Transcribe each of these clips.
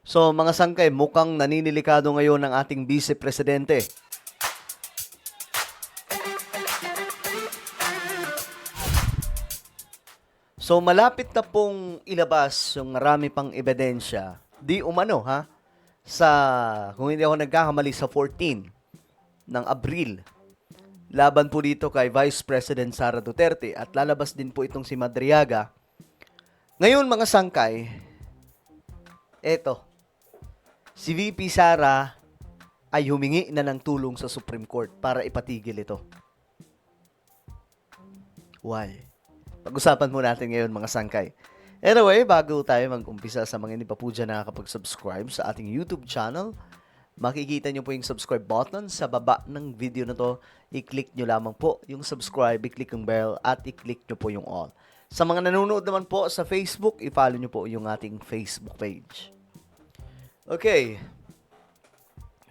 So mga sangkay, mukhang naninilikado ngayon ng ating Vice Presidente. So malapit na pong ilabas yung marami pang ebidensya, di umano ha, sa, kung hindi ako nagkakamali, sa 14 ng Abril, laban po dito kay Vice President Sara Duterte at lalabas din po itong si Madriaga. Ngayon mga sangkay, eto, si VP Sara ay humingi na ng tulong sa Supreme Court para ipatigil ito. Why? Pag-usapan mo natin ngayon mga sangkay. Anyway, bago tayo mag-umpisa, sa mga hindi pa po dyan nakakapag-subscribe sa ating YouTube channel, makikita nyo po yung subscribe button sa baba ng video na to. I-click nyo lamang po yung subscribe, i-click yung bell, at i-click nyo po yung all. Sa mga nanonood naman po sa Facebook, i-follow nyo po yung ating Facebook page. Okay.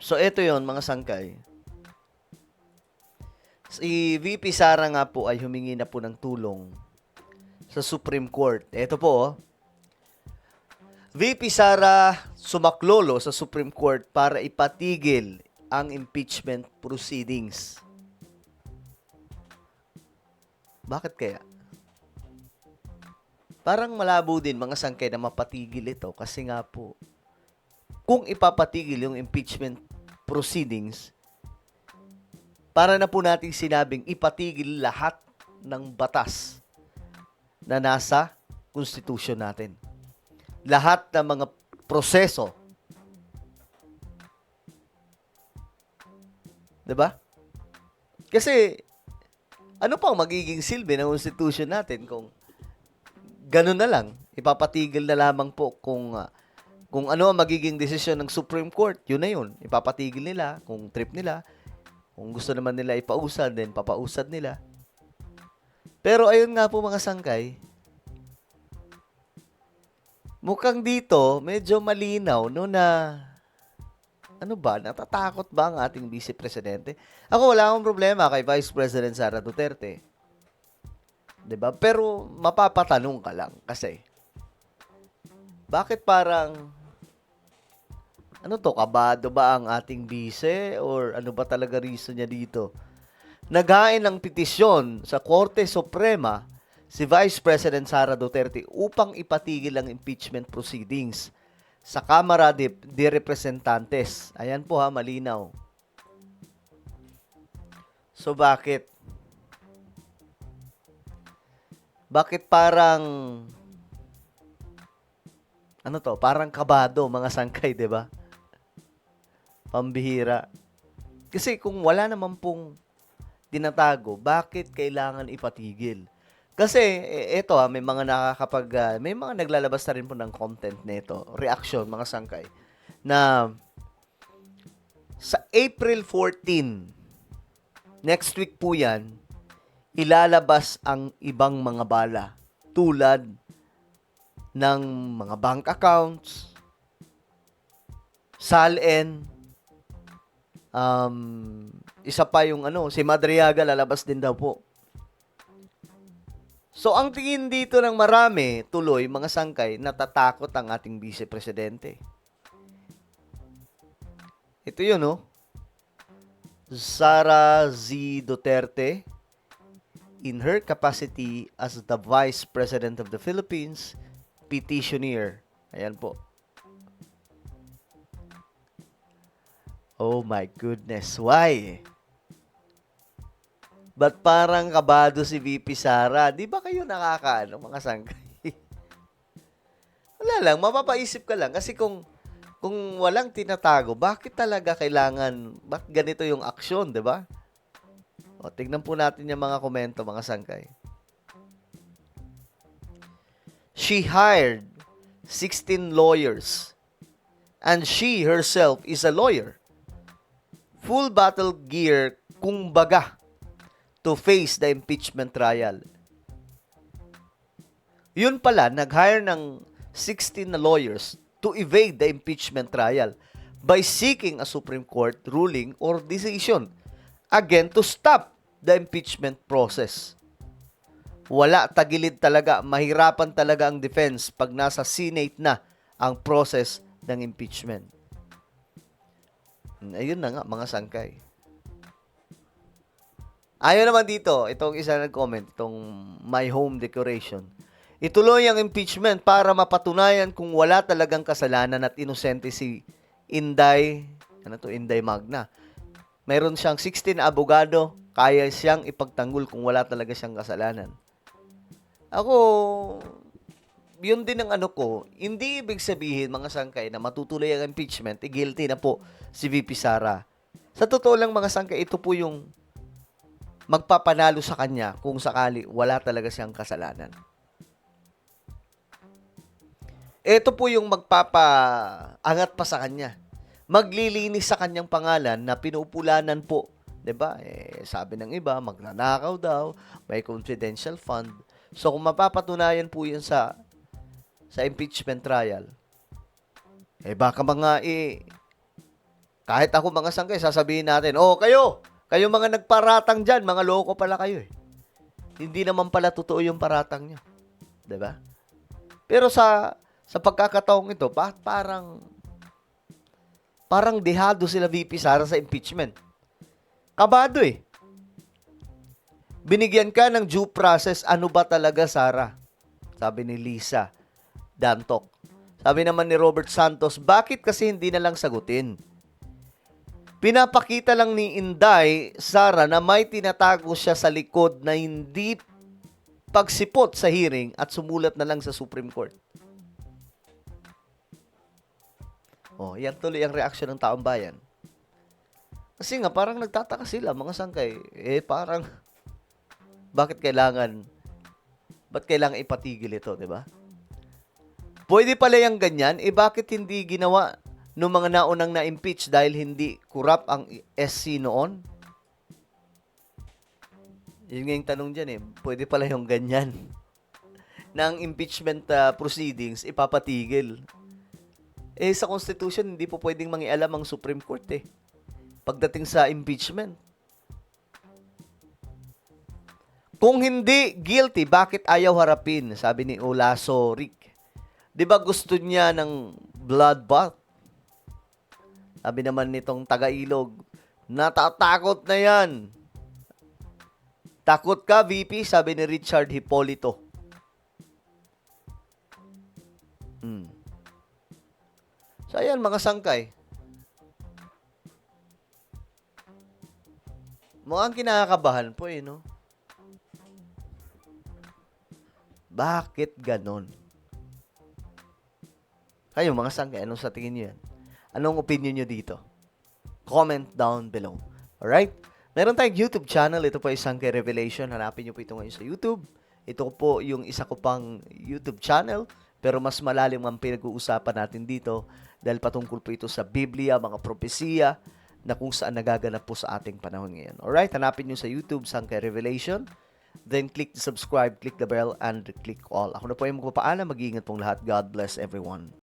So, ito yon mga sangkay. Si VP Sara nga po ay humingi na po ng tulong sa Supreme Court. Ito po, oh. VP Sara sumaklolo sa Supreme Court para ipatigil ang impeachment proceedings. Bakit kaya? Parang malabo din mga sangkay na mapatigil ito kasi nga po, kung ipapatigil yung impeachment proceedings, para na po nating sinabing ipatigil lahat ng batas na nasa Constitution natin. Lahat ng mga proseso. 'Di ba? Kasi ano pang magiging silbi ng Constitution natin kung ganun na lang, ipapatigil na lamang po kung ano ang magiging desisyon ng Supreme Court, yun na yun. Ipapatigil nila kung trip nila. Kung gusto naman nila ipausad, then papausad nila. Pero ayun nga po mga sangkay, mukhang dito medyo malinaw no na ano ba, natatakot ba ang ating Vice Presidente? Ako wala akong problema kay Vice President Sara Duterte. 'Di ba? Pero mapapatanong ka lang kasi bakit parang ano to, kabado ba ang ating vice or ano ba talaga reason niya dito? Naghain ng petisyon sa Korte Suprema si Vice President Sara Duterte upang ipatigil ang impeachment proceedings sa Kamara de Representantes. Ayan po ha, malinaw. So bakit? Bakit parang ano to, parang kabado mga sangkay, 'di ba? Pambihira. Kasi kung wala naman pong tinatago, bakit kailangan ipatigil? Kasi eto may mga may mga naglalabas na rin po ng content nito, reaction mga sangkay, na sa April 14, next week po yan, ilalabas ang ibang mga bala tulad ng mga bank accounts, SALN, isa pa yung si Madriaga lalabas din daw po. So, ang tingin dito ng marami, tuloy, mga sangkay, natatakot ang ating Vice Presidente. Ito yun, no? Sara Z. Duterte, in her capacity as the Vice President of the Philippines, petitioner. Ayan po. Oh my goodness, why? Ba't parang kabado si VP Sara? Di ba kayo nakakaano, mga sangkay? Wala lang, mapapaisip ka lang. Kasi kung walang tinatago, bakit talaga bakit ganito yung aksyon, di ba? O, tignan po natin yung mga komento, mga sangkay. She hired 16 lawyers and she herself is a lawyer. Full battle gear, kumbaga, to face the impeachment trial. Yun pala, nag-hire ng 16 na lawyers to evade the impeachment trial by seeking a Supreme Court ruling or decision, again, to stop the impeachment process. Wala, tagilid talaga, mahirapan talaga ang defense pag nasa Senate na ang process ng impeachment. Ayun na nga, mga sangkay. Ayaw naman dito, itong isa nag-comment, itong my home decoration. Ituloy ang impeachment para mapatunayan kung wala talagang kasalanan at inosente si Inday, Inday Magna. Mayroon siyang 16 na abogado, kaya siyang ipagtanggol kung wala talaga siyang kasalanan. Ako, yun din ang ko, hindi ibig sabihin mga sangkay na matutuloy ang impeachment, guilty na po si VP Sara. Sa totoo lang mga sangkay, ito po yung magpapanalo sa kanya kung sakali wala talaga siyang kasalanan. Ito po yung magpapaangat pa sa kanya. Maglilinis sa kanyang pangalan na pinupulanan po. 'Di ba? Sabi ng iba, magnanakaw daw, may confidential fund. So kung mapapatunayan po 'yun sa impeachment trial, baka kahit ako mga sangkay, sasabihin natin, kayo mga nagparatang dyan, mga loko pala kayo eh. Hindi naman pala totoo yung paratang nyo. 'Di ba? Pero sa pagkakataong ito, parang dehado sila VP Sara sa impeachment. Kabado eh. Binigyan ka ng due process, ano ba talaga Sara? Sabi ni Lisa Dantok. Sabi naman ni Robert Santos, bakit kasi hindi na lang sagutin? Pinapakita lang ni Inday Sara na may tinatago siya sa likod na hindi pagsipot sa hearing at sumulat na lang sa Supreme Court. Yan tuloy ang reaksyon ng taong bayan. Kasi nga, parang nagtataka sila, mga sangkay. Parang, ba't kailangan ipatigil ito, di ba? Pwede pala yung ganyan, bakit hindi ginawa ng mga naunang na-impeach dahil hindi corrupt ang SC noon? Yun nga yung tanong dyan Pwede pala yung ganyan na ang impeachment proceedings ipapatigil. Sa Constitution, hindi po pwedeng mangialam ang Supreme Court pagdating sa impeachment. Kung hindi guilty, bakit ayaw harapin? Sabi ni Olaso Rick. Di ba gusto niya ng bloodbath? Sabi naman nitong taga-Ilog, natatakot na yan. Takot ka, VP? Sabi ni Richard Hipolito. So, ayan, mga sangkay. Mukhang kinakabahan po no? Bakit ganon? Kayo, mga sangkay, anong sa tingin nyo yan? Anong opinion nyo dito? Comment down below. Alright? Meron tayong YouTube channel. Ito po ay Sangkay Revelation. Hanapin nyo po ito ngayon sa YouTube. Ito po yung isa ko pang YouTube channel. Pero mas malalim ang pinag-uusapan natin dito dahil patungkol po ito sa Biblia, mga propesiya na kung saan nagaganap po sa ating panahon ngayon. Alright? Hanapin nyo sa YouTube, Sangkay Revelation. Then click the subscribe, click the bell, and click all. Ako na po yung magpapaalam. Mag-iingat pong lahat. God bless everyone.